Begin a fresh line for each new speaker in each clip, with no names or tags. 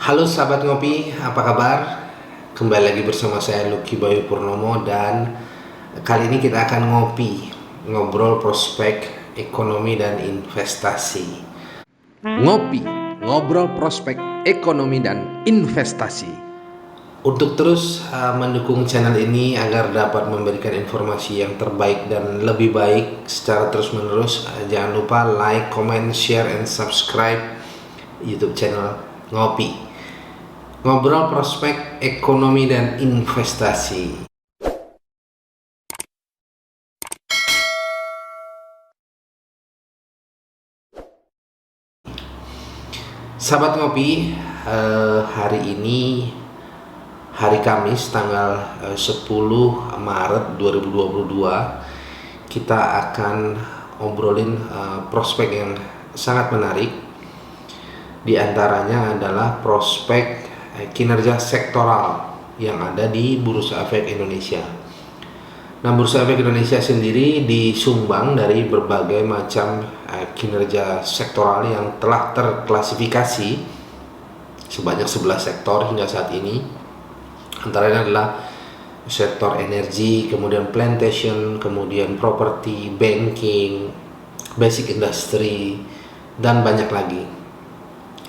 Halo sahabat ngopi, apa kabar? Kembali lagi bersama saya Lucky Bayu Purnomo dan kali ini kita akan ngobrol prospek ekonomi dan investasi. Ngopi, ngobrol prospek ekonomi dan investasi. Untuk terus mendukung channel ini agar dapat memberikan informasi yang terbaik dan lebih baik secara terus-menerus, jangan lupa like, comment, share, and subscribe YouTube channel Ngopi. Ngobrol prospek ekonomi dan investasi. Sahabat ngopi, hari ini hari Kamis tanggal 10 Maret 2022 kita akan obrolin prospek yang sangat menarik. Di antaranya adalah prospek kinerja sektoral yang ada di Bursa Efek Indonesia. Nah, Bursa Efek Indonesia sendiri disumbang dari berbagai macam kinerja sektoral yang telah terklasifikasi sebanyak 11 sektor hingga saat ini. Antaranya adalah sektor energi, kemudian plantation, kemudian property, banking, basic industry, dan banyak lagi.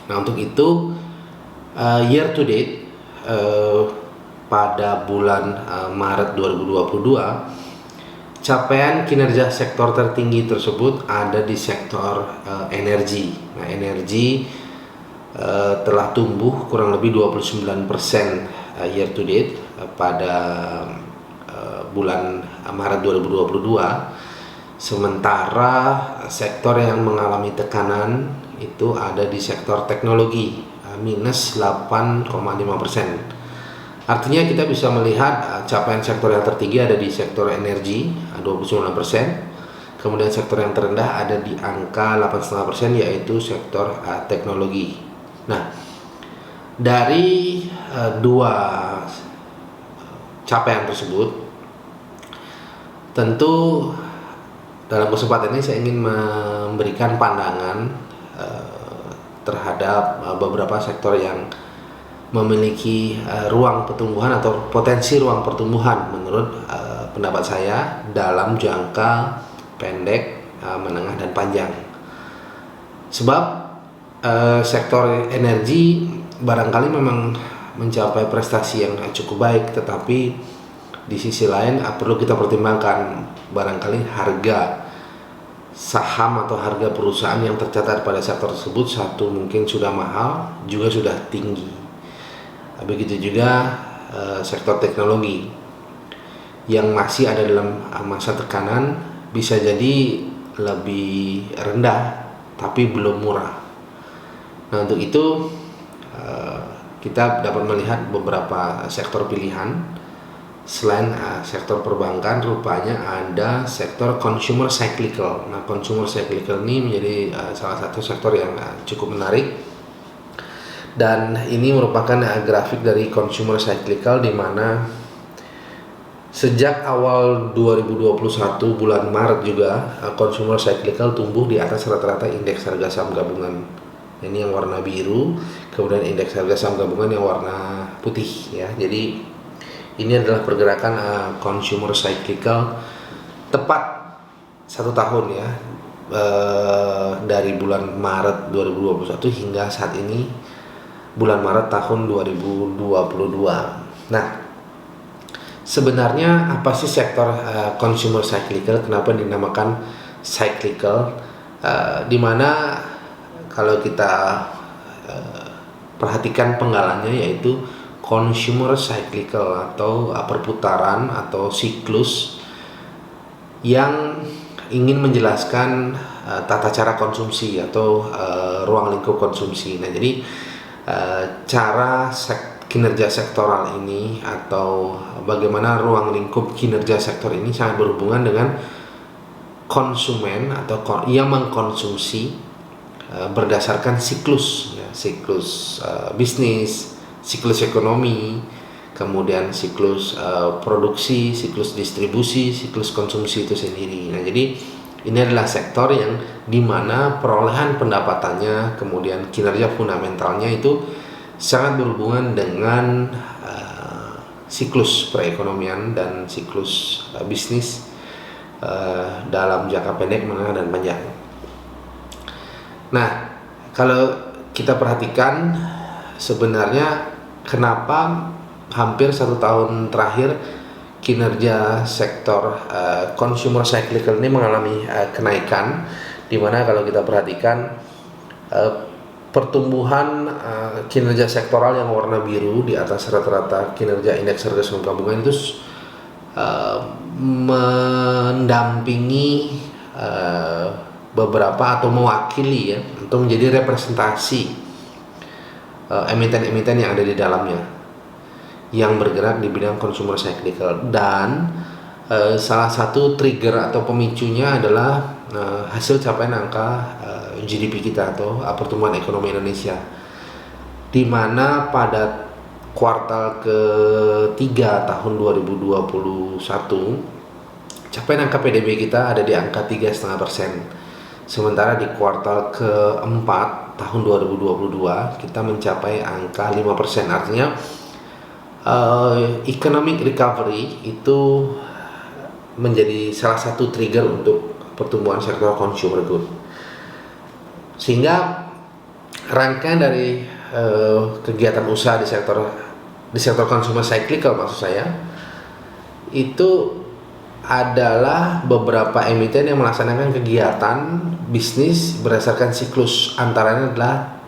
Nah, untuk itu year to date pada bulan Maret 2022 capaian kinerja sektor tertinggi tersebut ada di sektor energi. Nah, energi telah tumbuh kurang lebih 29% year to date pada bulan Maret 2022. Sementara sektor yang mengalami tekanan itu ada di sektor teknologi, minus 8,5%. Artinya kita bisa melihat capaian sektor yang tertinggi ada di sektor energi 29%, kemudian sektor yang terendah ada di angka 8,5% yaitu sektor teknologi. Nah, dari dua capaian tersebut, tentu dalam kesempatan ini saya ingin memberikan pandangan terhadap beberapa sektor yang memiliki ruang pertumbuhan atau potensi ruang pertumbuhan menurut pendapat saya dalam jangka pendek, menengah, dan panjang. Sebab sektor energi barangkali memang mencapai prestasi yang cukup baik, tetapi di sisi lain perlu kita pertimbangkan barangkali harga saham atau harga perusahaan yang tercatat pada sektor tersebut, satu mungkin sudah mahal, juga sudah tinggi. Begitu juga sektor teknologi yang masih ada dalam masa tekanan bisa jadi lebih rendah tapi belum murah. Nah, untuk itu kita dapat melihat beberapa sektor pilihan. Selain sektor perbankan, rupanya ada sektor consumer cyclical. Nah, consumer cyclical ini menjadi salah satu sektor yang cukup menarik, dan ini merupakan grafik dari consumer cyclical di mana sejak awal 2021 bulan Maret juga consumer cyclical tumbuh di atas rata-rata indeks harga saham gabungan. Ini yang warna biru, kemudian indeks harga saham gabungan yang warna putih ya. Jadi ini adalah pergerakan consumer cyclical tepat 1 tahun ya, dari bulan Maret 2021 hingga saat ini bulan Maret tahun 2022. Nah, sebenarnya apa sih sektor consumer cyclical? Kenapa dinamakan cyclical? Dimana kalau kita perhatikan penggalannya yaitu consumer cyclical atau perputaran atau siklus yang ingin menjelaskan tata cara konsumsi atau ruang lingkup konsumsi. Nah, jadi cara kinerja sektoral ini atau bagaimana ruang lingkup kinerja sektor ini sangat berhubungan dengan konsumen atau yang mengkonsumsi berdasarkan siklus ya, siklus bisnis, siklus ekonomi, kemudian siklus produksi, siklus distribusi, siklus konsumsi itu sendiri. Nah, jadi Ini adalah sektor yang dimana perolehan pendapatannya, kemudian kinerja fundamentalnya itu sangat berhubungan dengan siklus perekonomian dan siklus bisnis dalam jangka pendek, menengah, dan panjang. Nah, kalau kita perhatikan sebenarnya kenapa hampir 1 tahun terakhir kinerja sektor consumer cyclical ini mengalami kenaikan, di mana kalau kita perhatikan pertumbuhan kinerja sektoral yang warna biru di atas rata-rata kinerja indeks harga saham gabungan itu mendampingi beberapa atau mewakili ya, untuk menjadi representasi emiten-emiten yang ada di dalamnya yang bergerak di bidang consumer cyclical. Dan salah satu trigger atau pemicunya adalah hasil capaian angka GDP kita atau pertumbuhan ekonomi Indonesia, di mana pada kuartal ketiga tahun 2021 capaian angka PDB kita ada di angka 3,5%. Sementara di kuartal keempat tahun 2022 kita mencapai angka 5%. Artinya economic recovery itu menjadi salah satu trigger untuk pertumbuhan sektor consumer good. Sehingga rangkaian dari kegiatan usaha di sektor consumer cyclical, maksud saya, itu adalah beberapa emiten yang melaksanakan kegiatan bisnis berdasarkan siklus. Antaranya adalah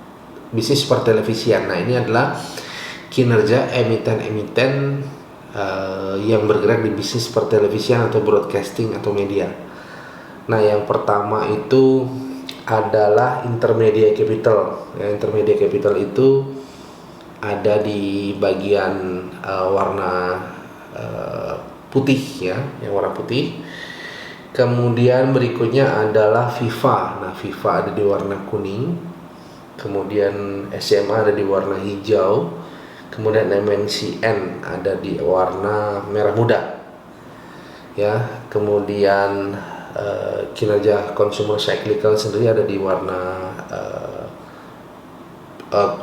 bisnis pertelevisian. Nah, ini adalah kinerja emiten-emiten yang bergerak di bisnis pertelevisian atau broadcasting atau media. Nah, yang pertama itu adalah Intermedia Capital. Ya, Intermedia Capital itu ada di bagian warna putih ya, yang warna putih. Kemudian berikutnya adalah Viva. Nah, Viva ada di warna kuning. Kemudian SMA ada di warna hijau. Kemudian MNCN ada di warna merah muda. Ya, kemudian kinerja consumer cyclical sendiri ada di warna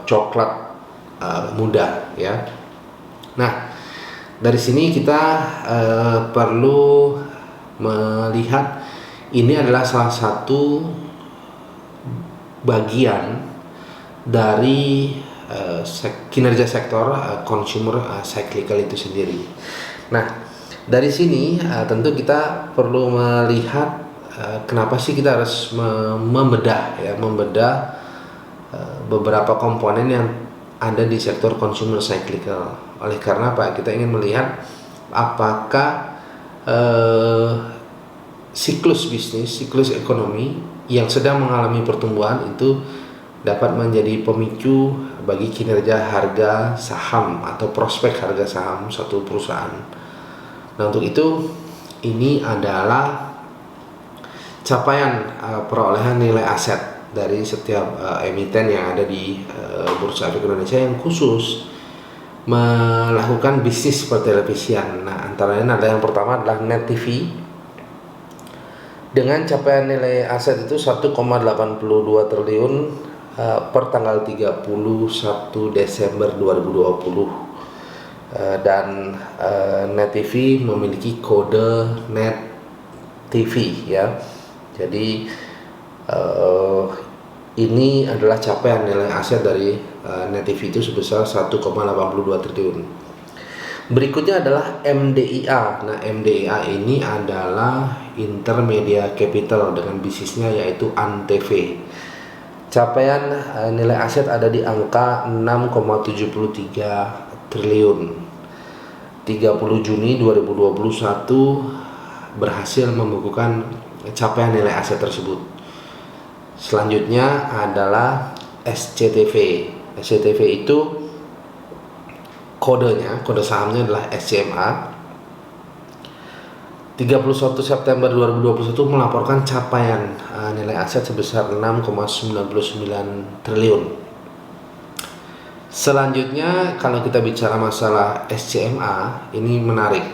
coklat muda ya. Nah, dari sini kita perlu melihat ini adalah salah satu bagian dari kinerja sektor consumer cyclical itu sendiri. Nah, dari sini tentu kita perlu melihat kenapa sih kita harus membedah beberapa komponen yang ada di sektor consumer cyclical. Oleh karena apa? Kita ingin melihat apakah siklus bisnis, siklus ekonomi yang sedang mengalami pertumbuhan itu dapat menjadi pemicu bagi kinerja harga saham atau prospek harga saham suatu perusahaan. Nah, untuk itu ini adalah capaian perolehan nilai aset dari setiap emiten yang ada di Bursa Efek Indonesia yang khusus melakukan bisnis pertelevisian. Nah, antara lain ada yang pertama adalah Net TV dengan capaian nilai aset itu 1,82 triliun per tanggal 31 Desember 2020. Dan Net TV memiliki kode Net TV ya. Jadi ini adalah capaian nilai aset dari Net TV itu sebesar 1,82 triliun. Berikutnya adalah MDIA. Nah, MDIA ini adalah Intermedia Capital dengan bisnisnya yaitu Antv. Capaian nilai aset ada di angka 6,73 triliun. 30 Juni 2021 berhasil membukukan capaian nilai aset tersebut. Selanjutnya adalah SCTV. SCTV itu kode sahamnya adalah SCMA. 31 September 2021 melaporkan capaian nilai aset sebesar 6,99 triliun. Selanjutnya kalau kita bicara masalah SCMA, ini menarik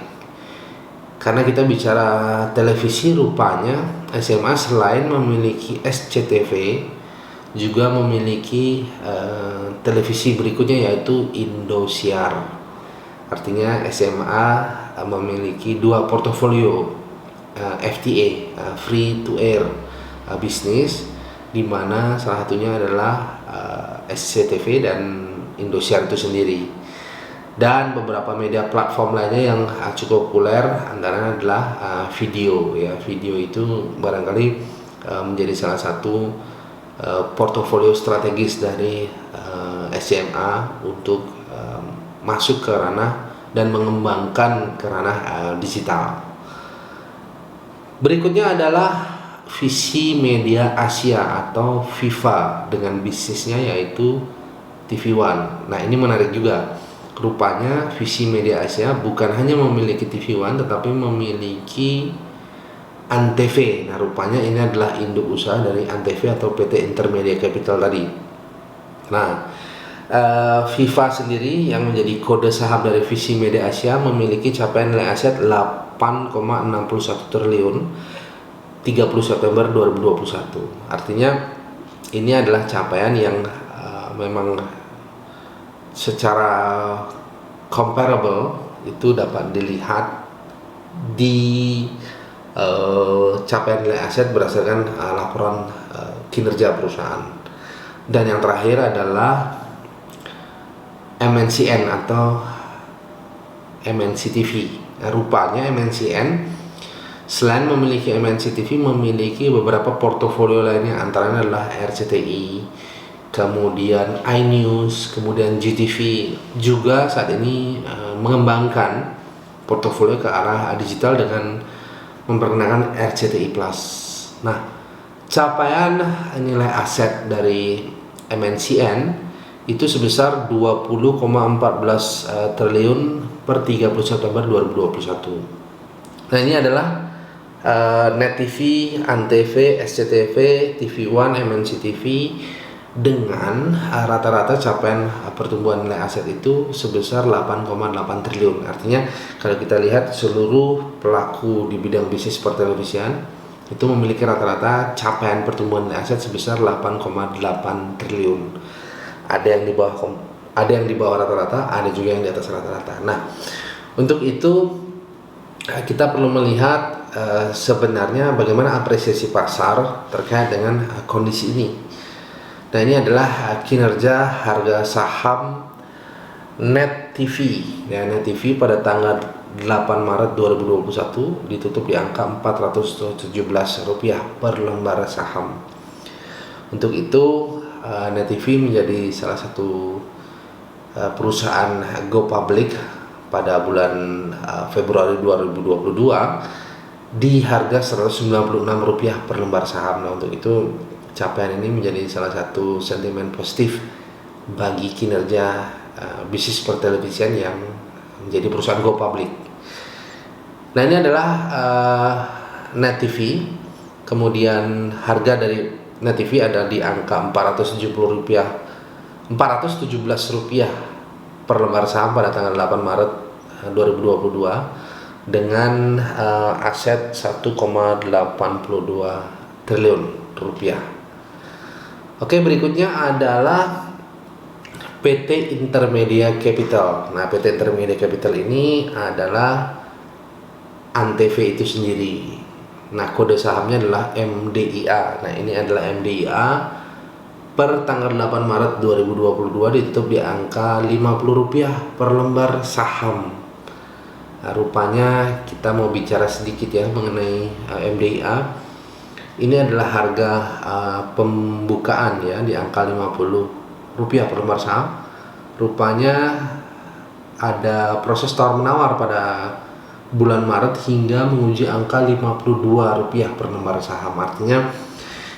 karena kita bicara televisi, rupanya SMA selain memiliki SCTV juga memiliki televisi berikutnya, yaitu Indosiar. Artinya SMA memiliki dua portofolio FTA, free to air bisnis, di mana salah satunya adalah SCTV dan Indosiar itu sendiri. Dan beberapa media platform lainnya yang cukup populer antaranya adalah video ya. Video itu barangkali menjadi salah satu portofolio strategis dari SMA untuk masuk ke ranah dan mengembangkan ke ranah digital. Berikutnya adalah Visi Media Asia atau VIVA dengan bisnisnya yaitu TV One. Nah, ini menarik juga. Rupanya Visi Media Asia bukan hanya memiliki TV One tetapi memiliki Antv. Nah, rupanya ini adalah induk usaha dari Antv atau PT Intermedia Capital tadi. Nah, VIVA sendiri yang menjadi kode saham dari Visi Media Asia memiliki capaian nilai aset 8,61 triliun 30 September 2021. Artinya ini adalah capaian yang memang secara comparable itu dapat dilihat di capaian nilai aset berdasarkan laporan kinerja perusahaan. Dan yang terakhir adalah MNCN atau MNCTV. Nah, rupanya MNCN selain memiliki MNCTV memiliki beberapa portofolio lainnya, antaranya adalah RCTI, kemudian iNews, kemudian GTV. Juga saat ini mengembangkan portofolio ke arah digital dengan memperkenalkan RCTI Plus. Nah, capaian nilai aset dari MNCN itu sebesar 20,14 triliun per 30 September 2021. Nah, ini adalah Net TV, Antv, SCTV, TV One, MNCTV dengan rata-rata capaian pertumbuhan nilai aset itu sebesar 8,8 triliun. Artinya kalau kita lihat seluruh pelaku di bidang bisnis pertelevisian itu memiliki rata-rata capaian pertumbuhan nilai aset sebesar 8,8 triliun. Ada yang di bawah rata-rata, ada juga yang di atas rata-rata. Nah, untuk itu kita perlu melihat sebenarnya bagaimana apresiasi pasar terkait dengan kondisi ini. Nah, ini adalah kinerja harga saham Net TV. Ya, Net TV pada tanggal 8 Maret 2021 ditutup di angka Rp417 per lembar saham. Untuk itu Net TV menjadi salah satu perusahaan go public pada bulan Februari 2022 di harga Rp196 per lembar saham. Nah, untuk itu capaian ini menjadi salah satu sentimen positif bagi kinerja bisnis pertelevisian yang menjadi perusahaan go public. Nah, ini adalah Net TV. Kemudian harga dari Net TV ada di angka Rp417 per lembar saham pada tanggal 8 Maret 2022 dengan aset 1,82 triliun rupiah. Oke, berikutnya adalah PT Intermedia Capital. Nah, PT Intermedia Capital ini adalah Antv itu sendiri. Nah, kode sahamnya adalah MDIA. Nah, ini adalah MDIA per tanggal 8 Maret 2022 ditutup di angka Rp50 per lembar saham. Nah, rupanya kita mau bicara sedikit ya mengenai MDIA. Ini adalah harga pembukaan ya di angka Rp50 per lembar saham. Rupanya ada proses tawar menawar pada bulan Maret hingga menguji angka Rp52 per lembar saham. Artinya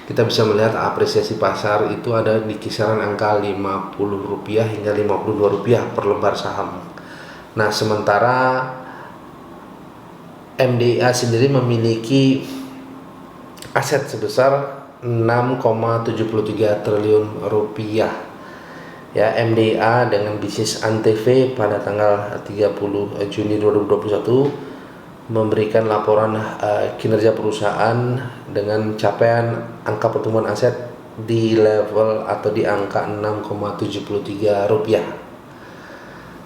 kita bisa melihat apresiasi pasar itu ada di kisaran angka Rp50 hingga Rp52 per lembar saham. Nah, sementara MDIA sendiri memiliki aset sebesar Rp6,73 triliun. Ya, MDIA dengan bisnis Antv pada tanggal 30 Juni 2021 memberikan laporan kinerja perusahaan dengan capaian angka pertumbuhan aset di level atau di angka 6,73 rupiah.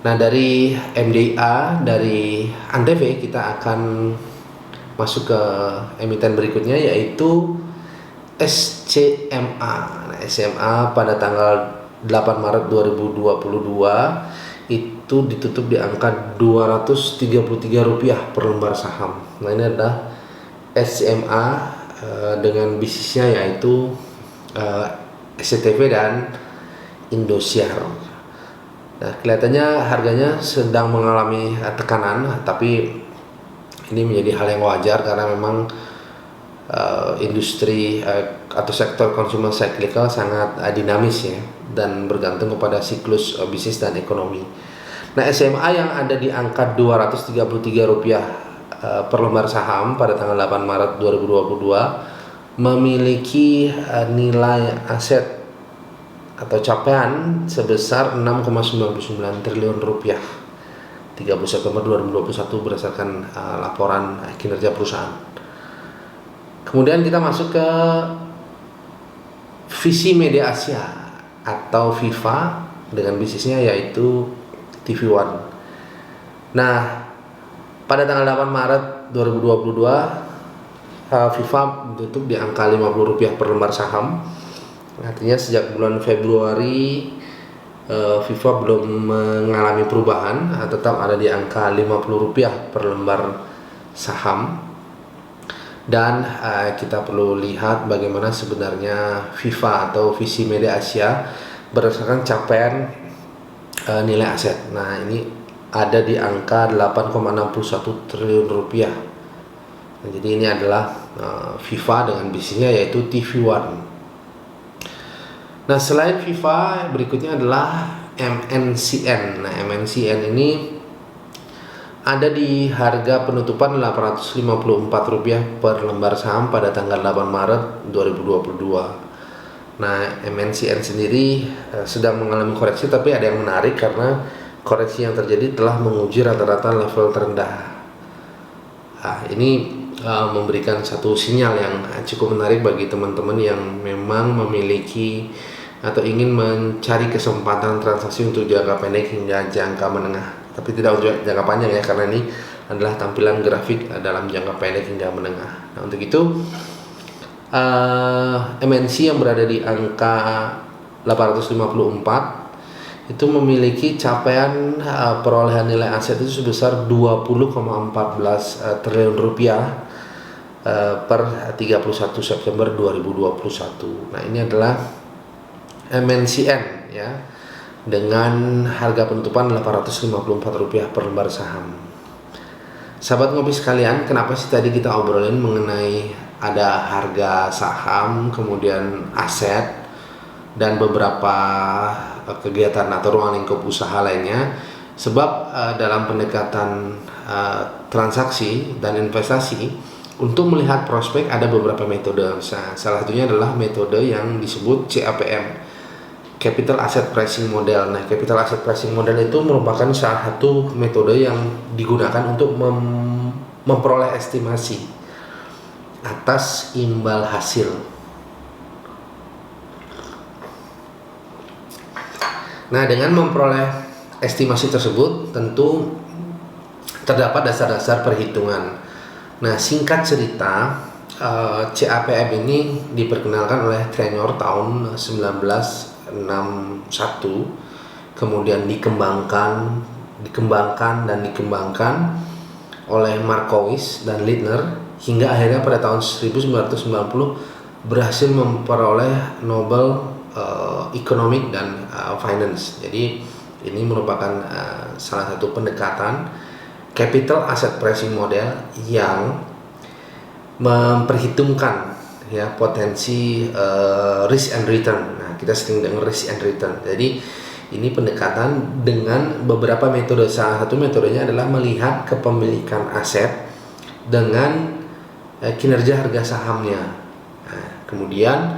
Nah, dari MDA dari Antv kita akan masuk ke emiten berikutnya, yaitu SCMA. Nah, SCMA pada tanggal 8 Maret 2022 itu ditutup di angka Rp233 per lembar saham. Nah, ini adalah SCMA dengan bisnisnya yaitu SCTV dan Indosiar. Nah, kelihatannya harganya sedang mengalami tekanan, tapi ini menjadi hal yang wajar karena memang industri atau sektor consumer cyclical sangat dinamis ya, dan bergantung kepada siklus bisnis dan ekonomi. Nah, SMA yang ada di angka Rp233 per lembar saham pada tanggal 8 Maret 2022 memiliki nilai aset atau capaian sebesar 6,99 triliun rupiah 30 September 2021 berdasarkan laporan kinerja perusahaan. Kemudian kita masuk ke Visi Media Asia atau VIVA dengan bisnisnya yaitu TV One. Nah, pada tanggal 8 Maret 2022 VIVA ditutup di angka Rp50 per lembar saham. Artinya sejak bulan Februari VIVA belum mengalami perubahan, tetap ada di angka Rp50 per lembar saham. Dan kita perlu lihat bagaimana sebenarnya VIVA atau Visi Media Asia berdasarkan capaian nilai aset. Nah, ini ada di angka 8,61 triliun rupiah. Nah, jadi ini adalah VIVA dengan bisnisnya yaitu TV One. Nah, selain VIVA berikutnya adalah MNCN. Nah, MNCN ini ada di harga penutupan Rp854 per lembar saham pada tanggal 8 Maret 2022. Nah, MNCN sendiri sedang mengalami koreksi, tapi ada yang menarik karena koreksi yang terjadi telah menguji rata-rata level terendah. Nah, ini memberikan satu sinyal yang cukup menarik bagi teman-teman yang memang memiliki atau ingin mencari kesempatan transaksi untuk jangka pendek hingga jangka menengah. Tapi tidak untuk jangka panjang ya, karena ini adalah tampilan grafik dalam jangka pendek hingga menengah. Nah, untuk itu MNC yang berada di angka 854 itu memiliki capaian perolehan nilai aset itu sebesar 20,14 triliun rupiah per 31 September 2021. Nah, ini adalah MNCN ya, dengan harga penutupan Rp854 per lembar saham. Sahabat ngopi sekalian, kenapa sih tadi kita obrolin mengenai ada harga saham, kemudian aset, dan beberapa kegiatan atau ruang lingkup usaha lainnya? Sebab dalam pendekatan transaksi dan investasi, untuk melihat prospek ada beberapa metode. Salah satunya adalah metode yang disebut CAPM, Capital Asset Pricing Model. Nah, Capital Asset Pricing Model itu merupakan salah satu metode yang digunakan untuk memperoleh estimasi atas imbal hasil. Nah, dengan memperoleh estimasi tersebut tentu terdapat dasar-dasar perhitungan. Nah, singkat cerita, CAPM ini diperkenalkan oleh Treynor tahun 1961, kemudian dikembangkan oleh Markowitz dan Lindner hingga akhirnya pada tahun 1990 berhasil memperoleh Nobel Economic dan Finance. Jadi ini merupakan salah satu pendekatan Capital Asset Pricing Model yang memperhitungkan ya potensi risk and return. Nah, kita sering dengar risk and return. Jadi ini pendekatan dengan beberapa metode. Salah satu metodenya adalah melihat kepemilikan aset dengan kinerja harga sahamnya. Nah, kemudian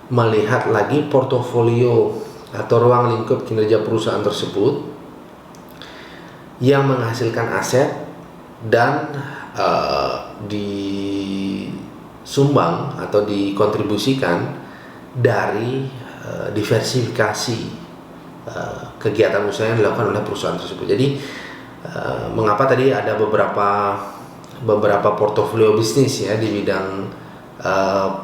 melihat lagi portofolio atau ruang lingkup kinerja perusahaan tersebut yang menghasilkan aset dan disumbang atau dikontribusikan dari diversifikasi kegiatan usaha yang dilakukan oleh perusahaan tersebut. Jadi mengapa tadi ada beberapa portofolio bisnis ya di bidang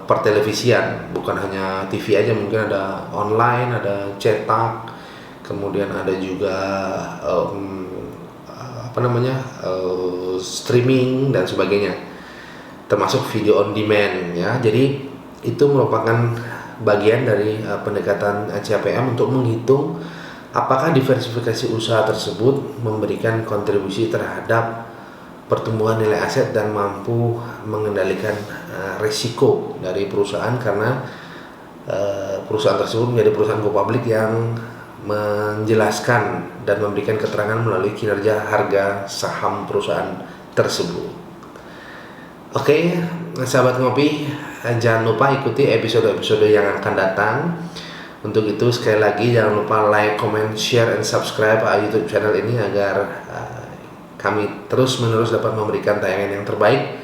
pertelevisian, bukan hanya TV aja, mungkin ada online, ada cetak, kemudian ada juga streaming dan sebagainya, termasuk video on demand ya. Jadi itu merupakan bagian dari pendekatan CAPM untuk menghitung apakah diversifikasi usaha tersebut memberikan kontribusi terhadap pertumbuhan nilai aset dan mampu mengendalikan risiko dari perusahaan, karena perusahaan tersebut menjadi perusahaan go public yang menjelaskan dan memberikan keterangan melalui kinerja harga saham perusahaan tersebut. Oke, sahabat ngopi, jangan lupa ikuti episode-episode yang akan datang. Untuk itu sekali lagi jangan lupa like, comment, share, and subscribe YouTube channel ini agar kami terus-menerus dapat memberikan tayangan yang terbaik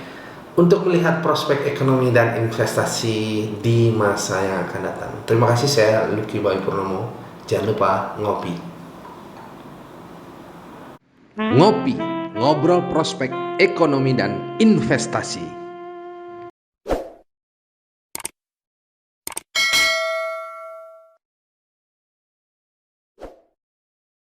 untuk melihat prospek ekonomi dan investasi di masa yang akan datang. Terima kasih, saya Lucky Bayu Purnomo. Jangan lupa ngopi.
Ngopi, ngobrol prospek ekonomi dan investasi.